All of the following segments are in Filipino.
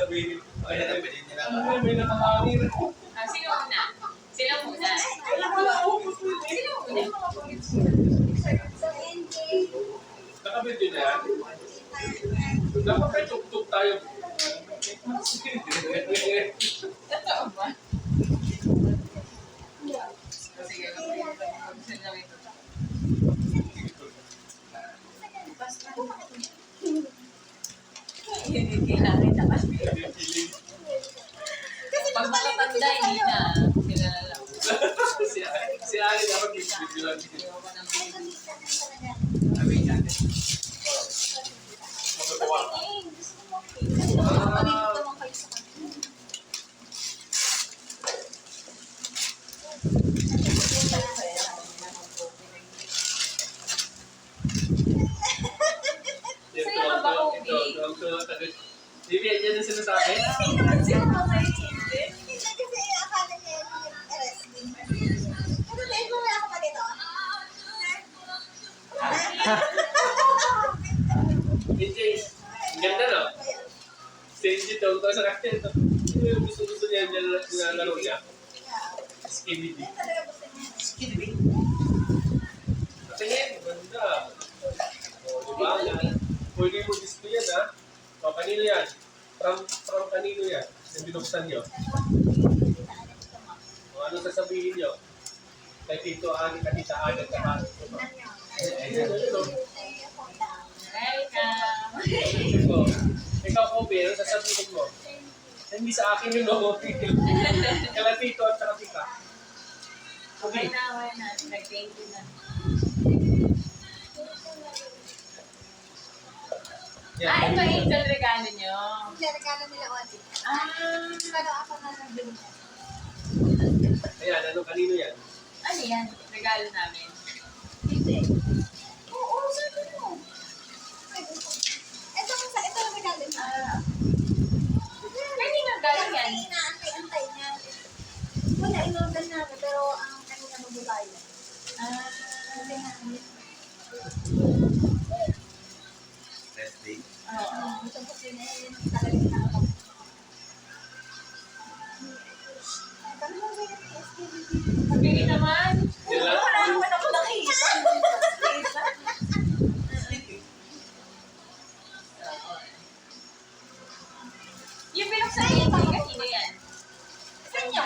sabihin. Ay, Pwede nila. may nakahangin. Sino muna? Sila muna. Sila muna. Nakabit yun na yan. Dapat may tuk-tuk tayo. Totoo ba? Sige, hindi kailangan na kasi. Pag makatanda, hindi na. Sila na lang. Si Ali dapat i-video lang. Ayoko ng baby. Sabi natin. Matutuwa. Sa'yo ka ba, Kobe? Hindi, yan yung sinasabi. DJ, ganda no? Si NJ tawag ko sa kanya. Gusto niya nilalaro niya. Skinny D. Tingin, ganda. O, diba? Pwede mo display yan, ha? O, kanino yan? From kanino yan? Yung binuksan nyo? O, ano sasabihin nyo? Kay Tito Ani, Katita Ani, at saka. Welcome! Ikaw, Kobe, ano sasabihin mo? Hindi sa akin yun, no? Kala Tito at saka Tita. Okay na. Nag-thank you na. Ito yung regalo nyo. Regalo nila Odi. Pero ako na nagbili niya. Ayan, ano, kanino yan? Ano yan? Regalo namin. Hindi. Oo, sabi mo. Ito ang regalo niya. Pwede nga galing yan. Inaantay niya. Wala, in-order namin, pero ang kanina magbubaya. Sabi nga, Rest day. Oo. ito po sila yun. Talagang nakapag. Kami mo ba yung SKBB? Pili naman. Sila? Wala naman ako nakita. Yung binuksan niya, kanino yan? Sa inyo.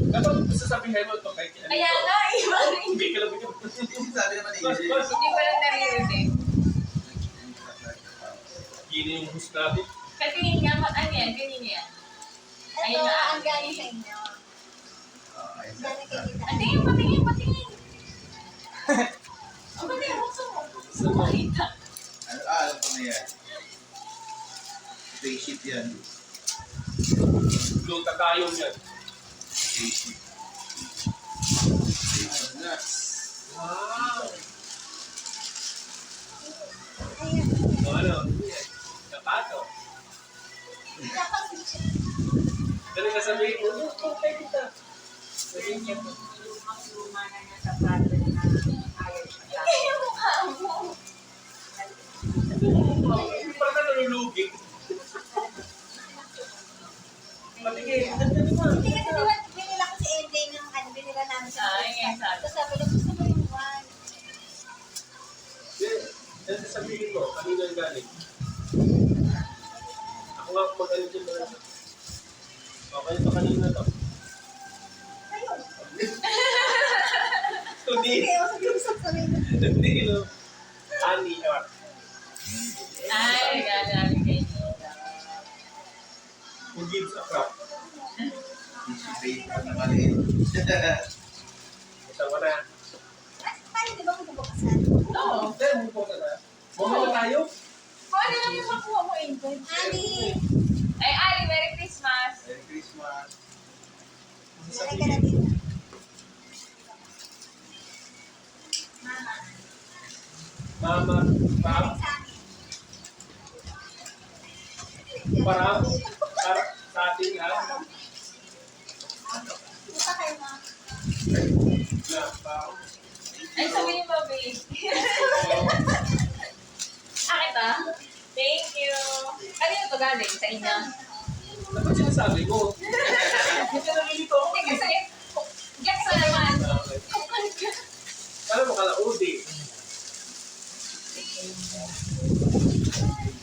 Dapat sasabihin mo ito kay Kinalito. Kaya nga, iba rin. Hindi ka lang bigyan. Sabi naman ni EJ. Hindi ko lang naririnig. Gini yung host natin. Katingin nga, ano yan? Kanino yan? Ito ang galing sa inyo. Okay. Galing kay Tita. Patingin. Ang patingin, buksan mo. Gusto mo makita. Alam ko na yan. Spaceship yan. Blue takayong yan. Spaceship. Spaceship na. Wow! Ayan. O ano? Kapato. Dali ka sabihin mo. Okay, kita. Sabihin niya po. Lumang-luma na niya sa plato na ayaw siya. Yung mukha mo. Hindi pa ka nalulugi. Matigil. Hindi kasi diba, binila ko si NJ ng binila namin sa Ay, sabi. Tapos sabi ko, gusto mo yung one. Yan sasabihin mo. Kanino yung galing? Ako nga mag-ano dyan na. Okay, ito kanina to. Ayun. Hindi. Okay, sabi ko sa sarili. Hindi. Ani. Ay, regalo namin kay Nita. Who gives a crap? Spaceship pa na maliit. Ito mo na. Tayo, di ba magbubukasan? Oo. Pero mo po na. Mama tayo? Kung ano lang yung makuha mo, Angel? Ani, Ay, Ali, Merry Christmas! Merry Christmas. nalay ka na dito. Mama. Mama. Pap. Sa akin. Para sa ating lahat. Isa kayo, ma. Na, pap. Ay, sabihin mo, babe. Akit ah? Thank you. Ano yun to? to galing? Sa inyo? Dapat sinasabi ko. Hindi na nalilito ako. Hindi kasi, gets na naman. Okay. Alam mo, kalaudi.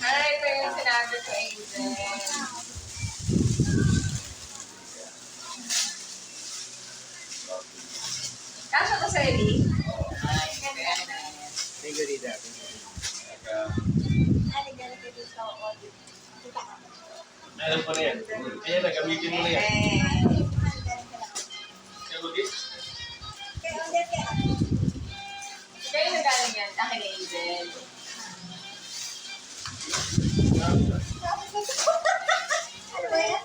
Ay, ito yung sinabi ko, Angel. Kasha to sa Eli? Ay, kaya na. Thank you, Rita. Galing ka dito sa audio. Kita ka. Alam ko na yan. Ayan, nagamitin mo na yan. Galing ka lang. Kaya Lugis? Kaya ulit kaya. Kayo na galing yan. Akin na Angel. Ano ba yan?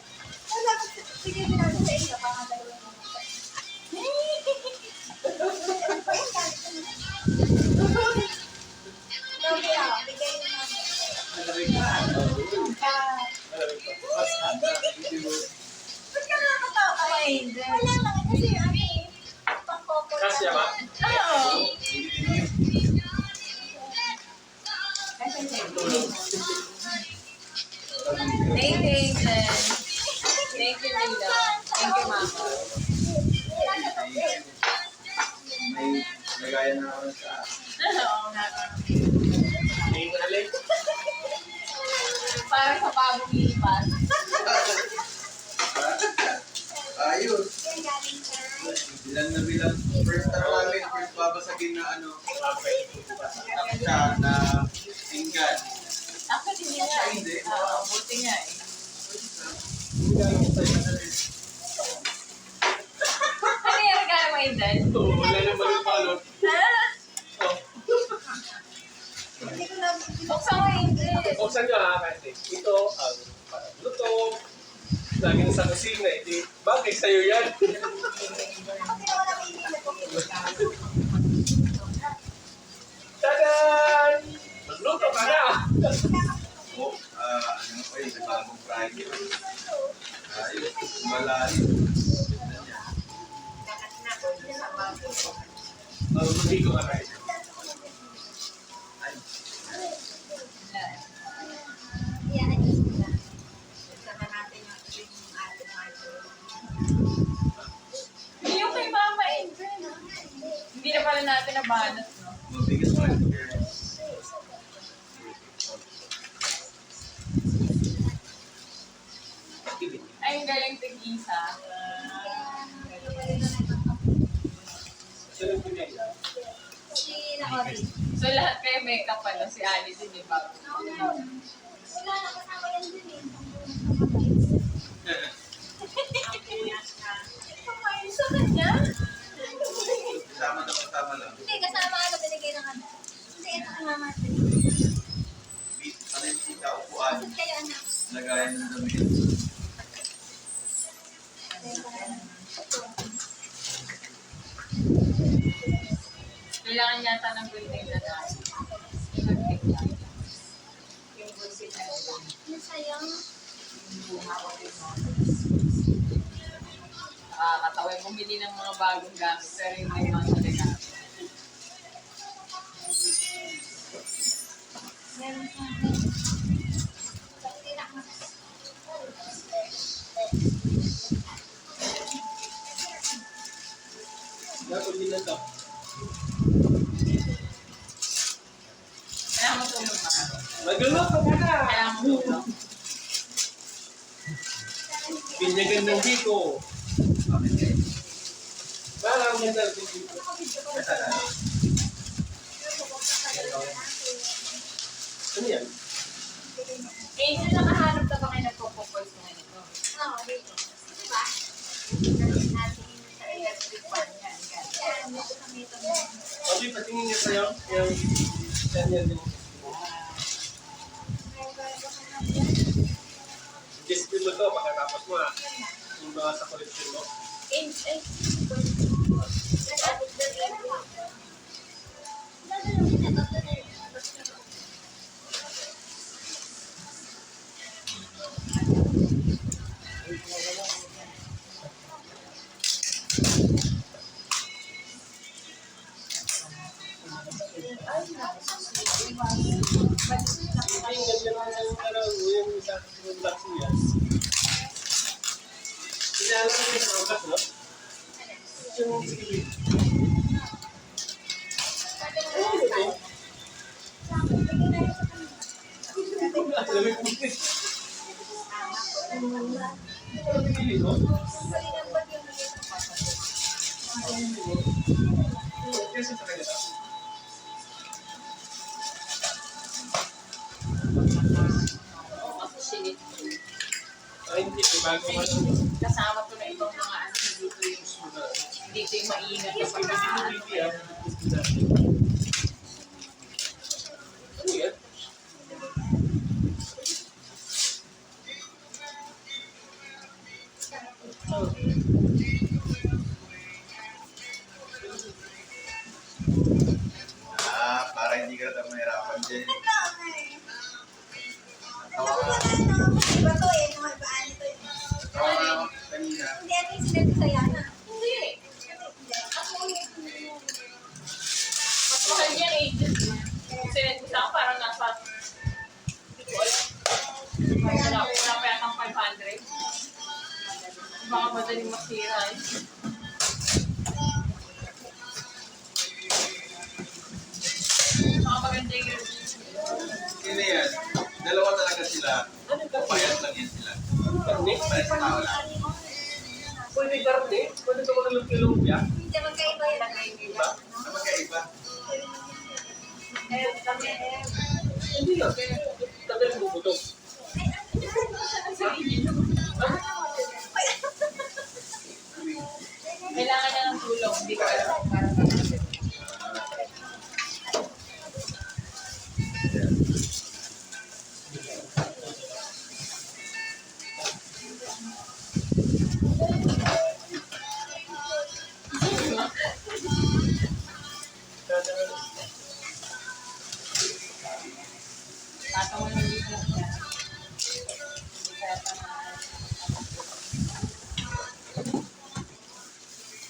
Wala ko. Sige, binago sa inyo. Pangadalo na. Ano ba yan? Galing ka na. Grabe ah. Bigay na namin. Malamig pa. Ah. Malamig pa. Ba't ka nakakatawa? Ako, Angel. Wala lang. Kasi ano eh. Pang-coco. Kasya ba? Oo. Kasha sa Eli. Thank you, Angel. Thank you, Lila. Thank you, Mama. May nagaya na ako sa Oo nga. May alay. Para sa bagong lipat. ayos. Yan galing ka. Bilang na bilang. First namin, first babasagin na ano. Siya na tinggan. Actually, hindi nga. Hindi. Oo, buti nga eh. Ano yung regalo mo, Angel? Oo, wala naman yung palot. Ha? Oh. Hindi ko na. Buksan mo, Angel. Buksan nyo ha, kasi ito ang luto. Lagi na sa kusina, hindi. Bagay sa'yo yan. Kasi wala may hindi ko. Tadan! Magluto ka na! Oh, ano pa yun, bagong Friday. Ayos, malalim. Hindi ko ka tayo. Yan, ayos ko na. Yung kay Mama, Angel. Hindi na pala natin nabanat, no? Mabigas pa yun. Ay, yung galing tig-isa. Saan yung pinay? Si Naori. So, lahat kayo makeup pala. Si Ali din, di ba? Wala na kasama yan dun eh. Kumain sa kanya? Kasama lang. Hindi, kasama ano binigay ng ano. Hindi, ito ang mama. Ano yung sita upuan? Bakit kayo anak? Lagayan ng damit. Kailangan yata ng building na tayo. Yung bullshit na yun. Masayang. Nakakatawa yung bumili ng mga bagong gamit pero yung may mga talaga. Meron sa akin. Hindi na ako. Dapat din na to. Kailangan mo tulong ba? Magluto ka na! Kailangan mo tulong. Pinyagan ng dito. Bakit eh? Parang ganda ng dito. Kasalanan. Ano yan? Angel, nakahanap na ba kayo nagpo-propose mo nito? Oo, dito. Diba? Natin sa electric fan yan. Yan, dito kami ito. Sabi, patingin niya sa'yo. Yung yan din. Display mo to pagkatapos mo ha. Yung mga sa collection mo. Angel, Hindi, ganyan lang yung yung isa. yung Black Suyas. Pinaalam ko yung mga gas, no? Yung sili. Ano ito? Lamig mo ito. Ano pinili mo? Kasi sa kanya. Kasi sinit. Ay, hindi. Bago ka lang. Kasama ko na ibang mga ano dito yung dito yung maingat na pagkakaan. Ano yan? Para hindi ka na mahirapan din. Iba to eh, mga ibaan ito eh. Tawa ka naman kanina. Hindi, ano yung sinabi sa Yana? Hindi. Ako yung Mas mahal yan eh. Sinit ko sa akin parang nasa hindi ko alam. Wala pa yatang 500. Baka madaling masira eh. Baka maganda yung review. Sino yan? Dalawa talaga sila. Payat lang yan sila. Karne? Payat sa tao lang. Pwede karne? Pwede ka mag-lumpia-lumpia? hindi magkaiba yan. Diba? Ano magkaiba? Eh, kami eh. Hindi na. Tagal mo buto. Kailangan niya ng tulong. Hindi ko alam kung parang bakit. Tatawa ng dito niya. Hindi kaya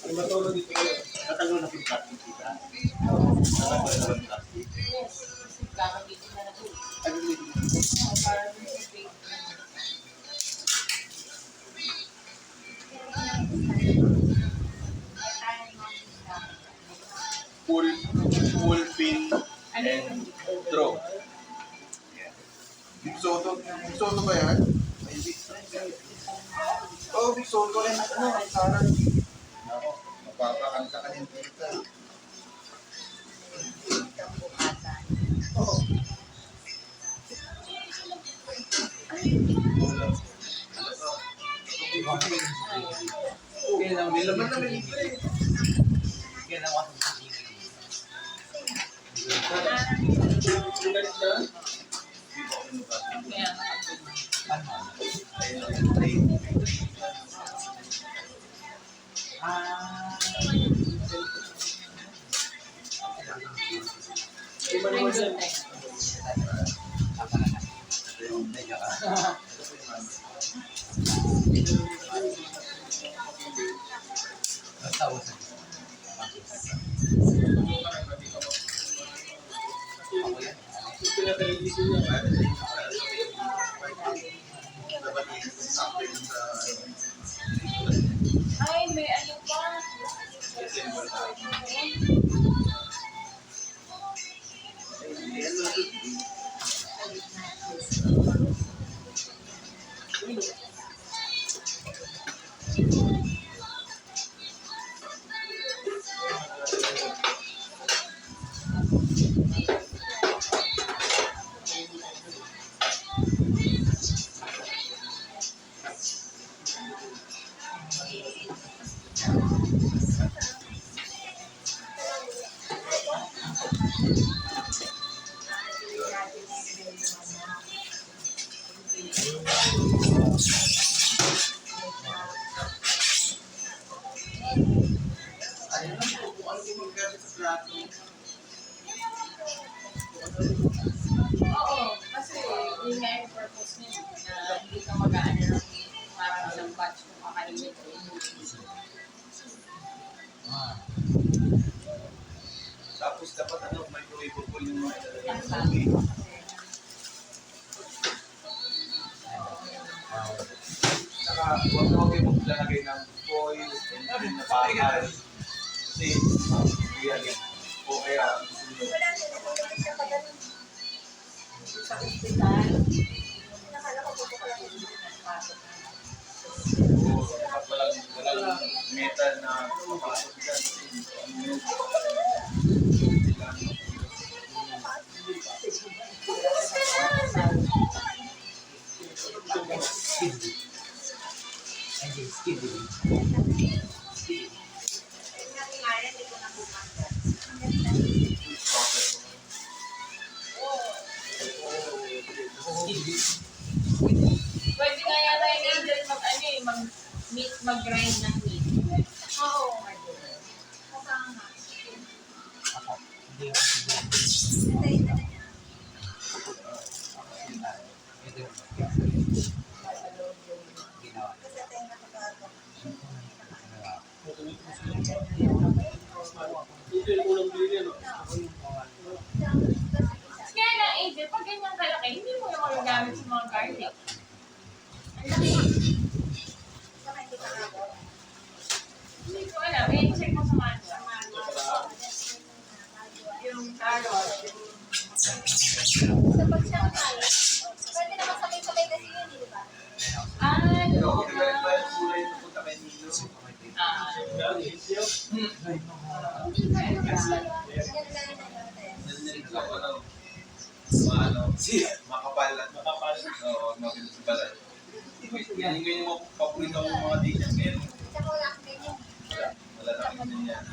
Ano ba ito dito kayo? Katagal na yung plastic kita. Katagal na yung plastic. yes. Kakabitin na na ito. Ano yung Para dun sa fake. full pin Ano and yung draw. Big Soto. Big Soto ba yan? Oh, Big Soto and ano, sarang. Ako, mapapakanta ka din dito. Oo. Kaya lang, may laman naman ito eh. Kaya naman ako sa Yung galit na? kaya Yung manual yan. Yung pinaka-release niya. ay, may ano pa. Oo, kasi yun nga yung purpose niya na hindi ka mag-aano ng parang isang batch kung kakainin ko. Tapos dapat ano, microwavable yung mga Yan lang. Saka huwag kayo maglalagay ng foil and na bakal. Kasi, yan. O kaya, gusto nyo. Wala din, natulog siya pa ganun. Sa ospital. Nakala ko po ko lang yun. Oo, dapat walang metal na papasok dyan. Pwede nga yata yung angel mag-grind ng meat. Oo. Mukha nga. Antayin na niya. Kasi tenga ko bago. Ito yung unang bili, no? Kaya nga angel, pag ganyan kalaki, hindi mo yung magagamit sa mga garlic. Ang laki. Baka hindi pa ako. Hindi ko alam. Check mo sa mancha. Yung carrot. Sa pagsangkay, pwede naman sabay-sabay kasi yun, di ba? Pero Oo. kung iba yung kulay na punta kay Nilo. Hindi pa rin kasi yun. Ganda na yun. Nandinig ako ng makapal at Makapal. oo, mabilis sa balay. Yan yung mga paborito ng mga dishes ngayon. Tsaka wala akong ganyan. Wala na kayo din yan.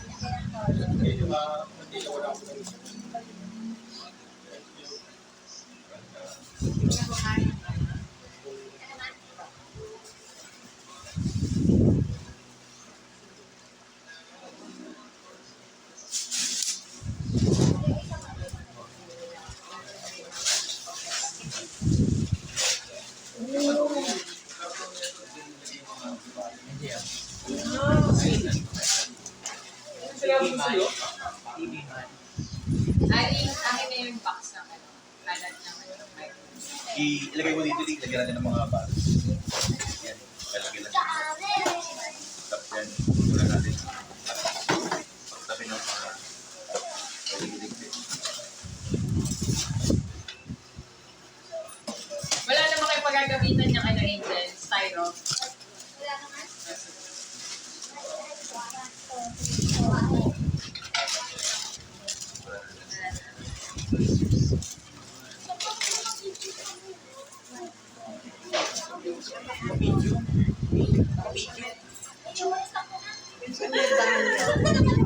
Kaya yung mga hindi na wala akong sinabi ko sa'yo. Akin na yung box ng ano. Kalat ng ano. Ilagay mo dito, ilagay natin ng mga bata. Yan, ilagay lang. Tapos yan, wala natin. Pagtabi ng mga iligpit. Wala naman kayo pagagamitan ng ano angel. Styro. Wala naman. Video.